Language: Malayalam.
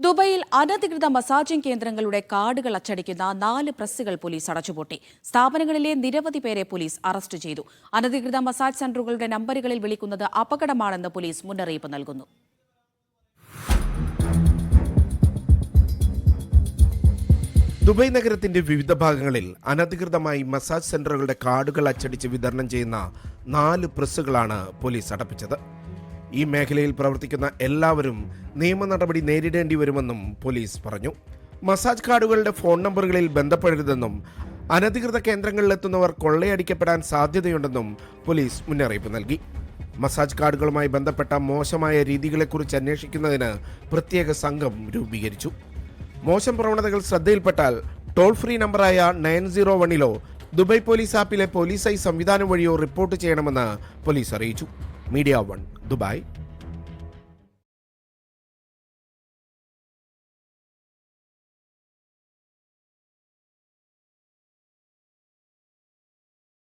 ദുബൈയിൽ അനധികൃത മസാജിംഗ് കേന്ദ്രങ്ങളുടെ കാർഡുകൾ അച്ചടിക്കുന്ന 4 പ്രസ്സുകൾ പോലീസ് അടച്ചുപൂട്ടി. സ്ഥാപനങ്ങളിലെ നിരവധി പേരെ പോലീസ് അറസ്റ്റ് ചെയ്തു. അനധികൃത മസാജ് സെന്ററുകളുടെ നമ്പറുകളിൽ വിളിക്കുന്നത് അപകടമാണെന്ന് പോലീസ് മുന്നറിയിപ്പ് നൽകുന്നു. ദുബൈ നഗരത്തിന്റെ വിവിധ ഭാഗങ്ങളിൽ അനധികൃതമായി മസാജ് സെന്ററുകളുടെ കാർഡുകൾ അച്ചടിച്ച് വിതരണം ചെയ്യുന്ന 4 പ്രസ്സുകളാണ് പോലീസ് അടപ്പിച്ചത്. ഈ മേഖലയിൽ പ്രവർത്തിക്കുന്ന എല്ലാവരും നിയമ നടപടി നേരിടേണ്ടി വരുമെന്നും പോലീസ് പറഞ്ഞു. മസാജ് കാർഡുകളുടെ ഫോൺ നമ്പറുകളിൽ ബന്ധപ്പെടരുതെന്നും അനധികൃത കേന്ദ്രങ്ങളിലെത്തുന്നവർ കൊള്ളയടിക്കപ്പെടാൻ സാധ്യതയുണ്ടെന്നും പോലീസ് മുന്നറിയിപ്പ് നൽകി. മസാജ് കാർഡുകളുമായി ബന്ധപ്പെട്ട മോശമായ രീതികളെക്കുറിച്ച് അന്വേഷിക്കുന്നതിന് പ്രത്യേക സംഘം രൂപീകരിച്ചു. മോശം പ്രവണതകൾ ശ്രദ്ധയിൽപ്പെട്ടാൽ ടോൾ ഫ്രീ നമ്പറായ 901 ദുബൈ പോലീസ് ആപ്പിലെ പോലീസ് ഐ സംവിധാനം വഴിയോ റിപ്പോർട്ട് ചെയ്യണമെന്ന് പോലീസ് അറിയിച്ചു. Media 1 Dubai.